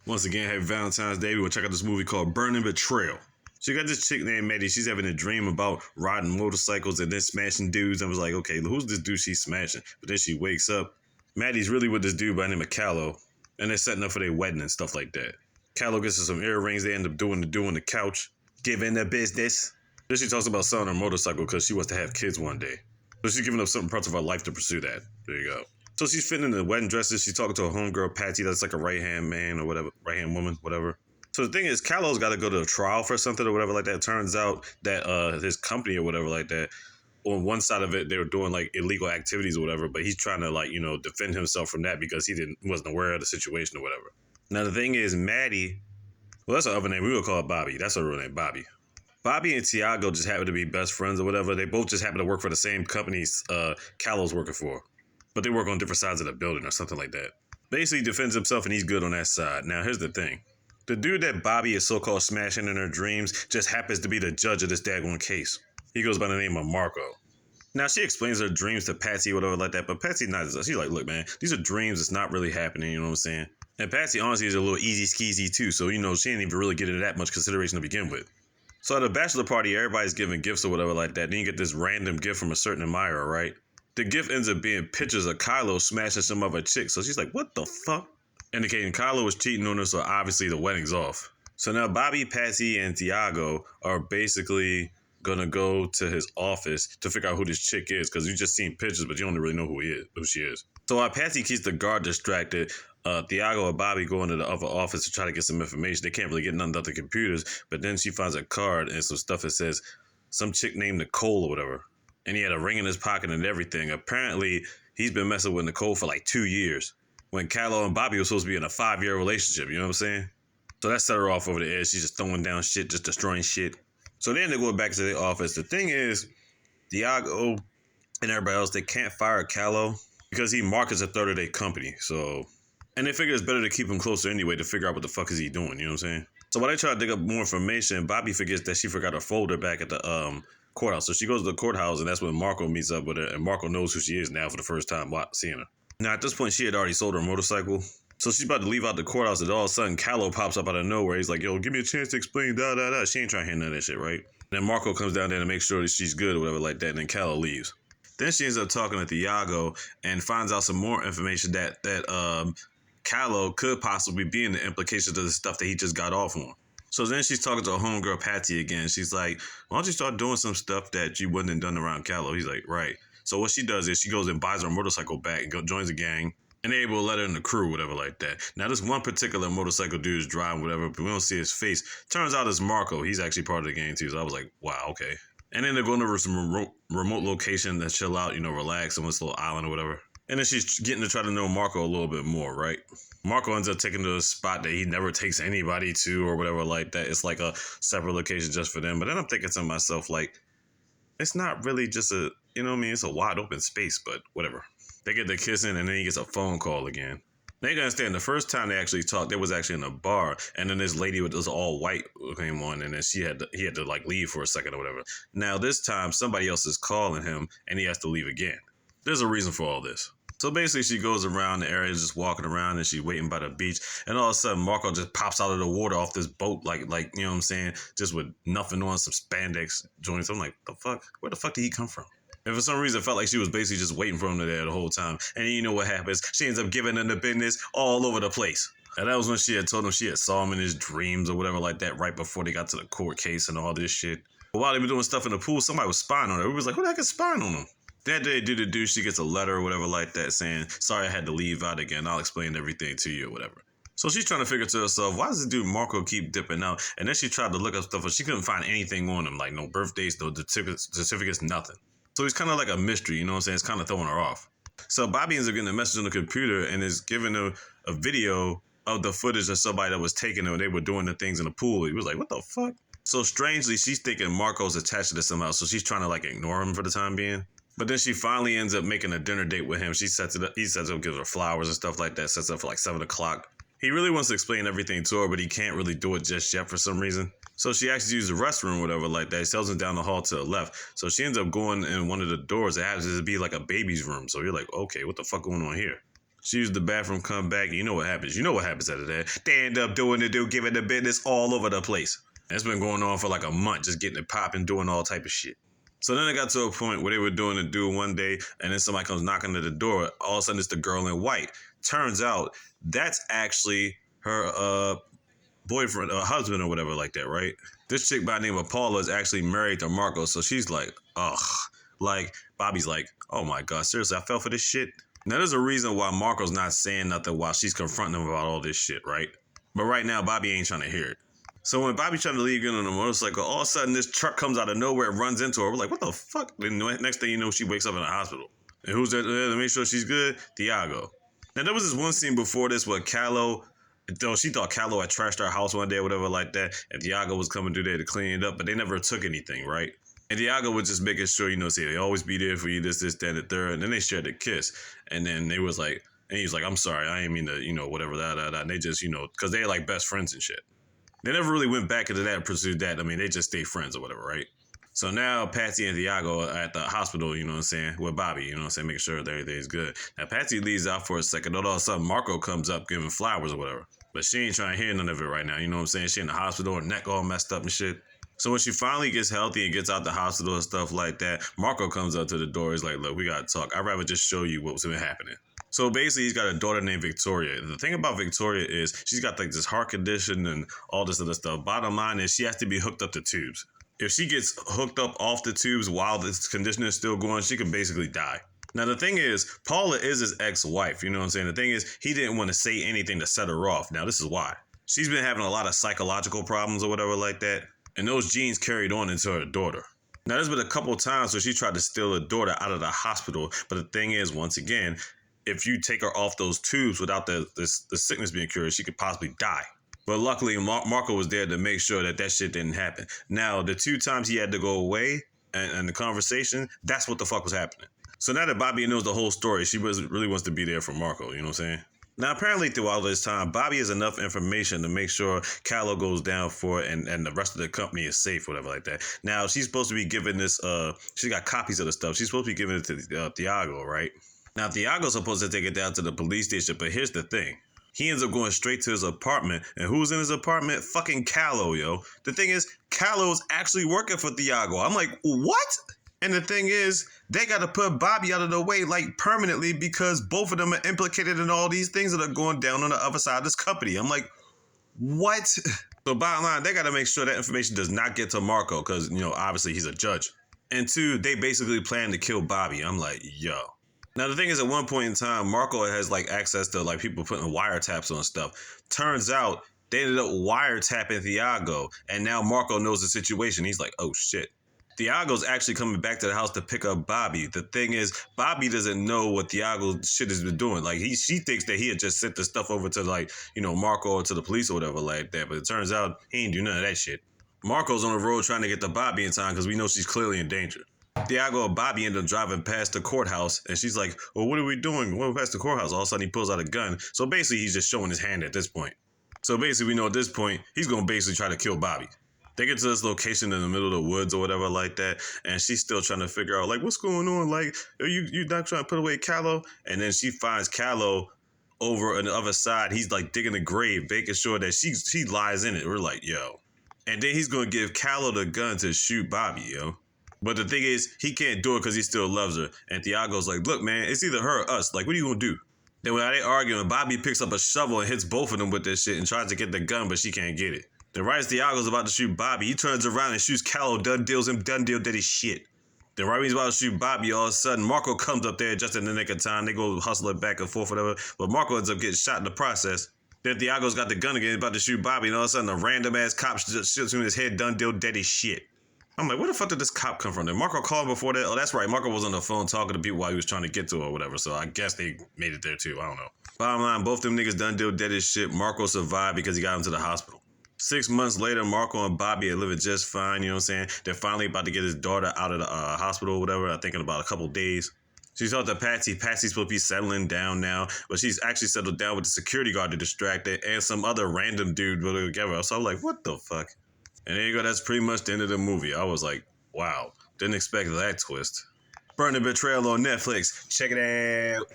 Once again, happy Valentine's Day. We're gonna check out this movie called Burning Betrayal. So you got this chick named Maddie. She's having a dream about riding motorcycles and then smashing dudes. I was like, okay, who's this dude she's smashing? But then she wakes up. Maddie's really with this dude by the name of Calo, and they're setting up for their wedding and stuff like that. Calo gets her some earrings. They end up doing the couch, giving the business. Then she talks about selling her motorcycle because she wants to have kids one day. So she's giving up certain parts of her life to pursue that. There you go. So she's fitting in the wedding dresses. She's talking to a homegirl, Patsy, that's like a right-hand man or whatever, right-hand woman, whatever. So the thing is, Calo's got to go to a trial for something or whatever like that. It turns out that his company or whatever like that, on one side of it, they were doing like illegal activities or whatever, but he's trying to defend himself from that because he wasn't aware of the situation or whatever. Now the thing is, Maddie, well, that's her other name. We would call it Bobby. That's her real name, Bobby. Bobby and Tiago just happen to be best friends or whatever. They both just happen to work for the same companies Calo's working for. But they work on different sides of the building or something like that. Basically, he defends himself and he's good on that side. Now, here's the thing. The dude that Bobby is so-called smashing in her dreams just happens to be the judge of this daggone case. He goes by the name of Marco. Now, she explains her dreams to Patsy or whatever like that, but Patsy not. She's like, look, man, these are dreams. It's not really happening, you know what I'm saying? And Patsy, honestly, is a little easy skeezy too, so, she didn't even really get into that much consideration to begin with. So at a bachelor party, everybody's giving gifts or whatever like that. Then you get this random gift from a certain admirer, right? The gift ends up being pictures of Calo smashing some other chick. So she's like, what the fuck? Indicating Calo was cheating on her, so obviously the wedding's off. So now Bobby, Patsy, and Tiago are basically going to go to his office to figure out who this chick is, because you just seen pictures, but you don't really know who she is. So while Patsy keeps the guard distracted, Tiago and Bobby go into the other office to try to get some information. They can't really get nothing out the computers, but then she finds a card and some stuff that says some chick named Nicole or whatever. And he had a ring in his pocket and everything. Apparently, he's been messing with Nicole for like 2 years, when Calo and Bobby were supposed to be in a 5-year relationship, you know what I'm saying? So that set her off over the edge. She's just throwing down shit, just destroying shit. So then they go back to the office. The thing is, Tiago and everybody else, they can't fire Calo because he markets a third of their company. So, and they figure it's better to keep him closer anyway to figure out what the fuck is he doing, you know what I'm saying? So while they try to dig up more information, Bobby forgets that she forgot her folder back at the courthouse. So she goes to the courthouse, and that's when Marco meets up with her, and Marco knows who she is now for the first time seeing her. Now, at this point, she had already sold her motorcycle, so she's about to leave out the courthouse, and all of a sudden, Calo pops up out of nowhere. He's like, yo, give me a chance to explain, da-da-da. She ain't trying to hear none of that shit, right? Then Marco comes down there to make sure that she's good or whatever like that, and then Calo leaves. Then she ends up talking to Tiago and finds out some more information that Calo could possibly be in the implications of the stuff that he just got off on. So then she's talking to her homegirl, Patsy, again. She's like, why don't you start doing some stuff that you wouldn't have done around Calo? He's like, right. So what she does is she goes and buys her motorcycle back and joins a gang, and they're able to let her in the crew, whatever like that. Now, this one particular motorcycle dude is driving, whatever, but we don't see his face. Turns out it's Marco. He's actually part of the gang, too. So I was like, wow, okay. And then they're going over some remote location to chill out, relax on this little island or whatever. And then she's getting to try to know Marco a little bit more, right? Marco ends up taking to a spot that he never takes anybody to or whatever like that. It's like a separate location just for them. But then I'm thinking to myself, like, it's not really just it's a wide open space, but whatever. They get to kissing, and then he gets a phone call again. Now you gotta understand, the first time they actually talked, they was actually in a bar, and then this lady with this all white came on, and then he had to like leave for a second or whatever. Now this time somebody else is calling him, and he has to leave again. There's a reason for all this. So basically, she goes around the area, just walking around, and she's waiting by the beach. And all of a sudden, Marco just pops out of the water off this boat, like you know what I'm saying, just with nothing on, some spandex joints. I'm like, the fuck? Where the fuck did he come from? And for some reason, it felt like she was basically just waiting for him there the whole time. And you know what happens? She ends up giving him the business all over the place. And that was when she had told him she had saw him in his dreams or whatever like that, right before they got to the court case and all this shit. But while they were doing stuff in the pool, somebody was spying on her. We was like, who the heck is spying on him? That day, she gets a letter or whatever like that saying, sorry, I had to leave out again. I'll explain everything to you or whatever. So she's trying to figure to herself, why does this dude Marco keep dipping out? And then she tried to look up stuff, but she couldn't find anything on him, like no birthdays, no certificates, nothing. So he's kind of like a mystery, you know what I'm saying? It's kind of throwing her off. So Bobby ends up getting a message on the computer and is giving her a video of the footage of somebody that was taking her and they were doing the things in the pool. He was like, what the fuck? So strangely, she's thinking Marco's attached to this somehow, so she's trying to like ignore him for the time being. But then she finally ends up making a dinner date with him. He sets up, gives her flowers and stuff like that, sets up for like 7 o'clock. He really wants to explain everything to her, but he can't really do it just yet for some reason. So she actually uses the restroom or whatever like that. He tells him down the hall to the left. So she ends up going in one of the doors. It happens to be like a baby's room. So you're like, okay, what the fuck going on here? She used the bathroom, come back, and you know what happens. You know what happens after that. They end up doing the do, giving the business all over the place. That's been going on for like a month, just getting it popping, doing all type of shit. So then it got to a point where they were doing the do one day, and then somebody comes knocking at the door. All of a sudden, it's the girl in white. Turns out that's actually her boyfriend or husband or whatever like that, right? This chick by the name of Paula is actually married to Marco, so she's like, ugh. Like, Bobby's like, oh my God, seriously, I fell for this shit? Now, there's a reason why Marco's not saying nothing while she's confronting him about all this shit, right? But right now, Bobby ain't trying to hear it. So when Bobby's trying to leave in on the motorcycle, all of a sudden this truck comes out of nowhere and runs into her. We're like, what the fuck? Then next thing you know, she wakes up in a hospital. And who's there to make sure she's good? Thiago. Now, there was this one scene before this where Calo, though she thought Calo had trashed her house one day or whatever like that, and Thiago was coming through there to clean it up, but they never took anything, right? And Thiago was just making sure, say they always be there for you, this, that, and the third. And then they shared a kiss. And then they was like, and he was like, I'm sorry, I didn't mean to, whatever, that. And they just, because they're like best friends and shit. They never really went back into that and pursued that. I mean, they just stay friends or whatever, right? So now Patsy and Thiago are at the hospital, with Bobby, making sure that everything's good. Now Patsy leaves out for a second. All of a sudden, Marco comes up giving flowers or whatever. But she ain't trying to hear none of it right now. She in the hospital, her neck all messed up and shit. So when she finally gets healthy and gets out the hospital and stuff like that, Marco comes up to the door. He's like, look, we got to talk. I'd rather just show you what's been happening. So basically, he's got a daughter named Victoria. And the thing about Victoria is she's got like this heart condition and all this other stuff. Bottom line is she has to be hooked up to tubes. If she gets hooked up off the tubes while this condition is still going, she could basically die. Now, the thing is, Paula is his ex-wife. The thing is, he didn't want to say anything to set her off. Now, this is why. She's been having a lot of psychological problems or whatever like that. And those genes carried on into her daughter. Now, there's been a couple of times where she tried to steal her daughter out of the hospital. But the thing is, once again, if you take her off those tubes without the sickness being cured, she could possibly die. But luckily, Marco was there to make sure that shit didn't happen. Now, the 2 times he had to go away and the conversation, that's what the fuck was happening. So now that Bobby knows the whole story, she really wants to be there for Marco, you know what I'm saying? Now, apparently throughout this time, Bobby has enough information to make sure Calo goes down for it and the rest of the company is safe, whatever like that. Now, she's supposed to be giving this, she got copies of the stuff. She's supposed to be giving it to Thiago, right? Now, Thiago's supposed to take it down to the police station, but here's the thing. He ends up going straight to his apartment, and who's in his apartment? Fucking Calo, yo. The thing is, Calo's actually working for Thiago. I'm like, what? And the thing is, they got to put Bobby out of the way, like, permanently, because both of them are implicated in all these things that are going down on the other side of this company. I'm like, what? So bottom line, they got to make sure that information does not get to Marco, because, obviously he's a judge. And 2, they basically plan to kill Bobby. I'm like, yo. Now, the thing is, at one point in time, Marco has, access to, people putting wiretaps on stuff. Turns out, they ended up wiretapping Thiago, and now Marco knows the situation. He's like, oh, shit. Thiago's actually coming back to the house to pick up Bobby. The thing is, Bobby doesn't know what Thiago's shit has been doing. She thinks that he had just sent the stuff over to, Marco or to the police or whatever like that. But it turns out, he ain't do none of that shit. Marco's on the road trying to get to Bobby in time because we know she's clearly in danger. Thiago and Bobby end up driving past the courthouse, and she's like, well, what are we doing? We're past the courthouse. All of a sudden, he pulls out a gun. So basically, he's just showing his hand at this point. So basically, we know at this point, he's going to basically try to kill Bobby. They get to this location in the middle of the woods or whatever like that, and she's still trying to figure out, what's going on? Are you not trying to put away Calo? And then she finds Calo over on the other side. He's, digging a grave, making sure that she lies in it. We're like, yo. And then he's going to give Calo the gun to shoot Bobby, yo. But the thing is, he can't do it because he still loves her. And Thiago's like, look, man, it's either her or us. What are you going to do? Then while they arguing, Bobby picks up a shovel and hits both of them with this shit and tries to get the gun, but she can't get it. Then right as Thiago's about to shoot Bobby, he turns around and shoots Calo, done deal that his shit. Then right when he's about to shoot Bobby, all of a sudden, Marco comes up there just in the nick of time. They go hustling back and forth, whatever. But Marco ends up getting shot in the process. Then Thiago's got the gun again, about to shoot Bobby, and all of a sudden, a random-ass cop just shoots him in his head, done deal his shit. I'm like, where the fuck did this cop come from? Did Marco call him before that? Oh, that's right. Marco was on the phone talking to people while he was trying to get to her or whatever. So I guess they made it there too. I don't know. Bottom line, both them niggas done dead as shit. Marco survived because he got him to the hospital. 6 months later, Marco and Bobby are living just fine. You know what I'm saying? They're finally about to get his daughter out of the hospital or whatever. I think in about a couple days. She talked to Patsy. Patsy's supposed to be settling down now, but she's actually settled down with the security guard to distract her and some other random dude together. So I'm like, what the fuck? And there you go. That's pretty much the end of the movie. I was like, wow. Didn't expect that twist. Burning Betrayal on Netflix. Check it out.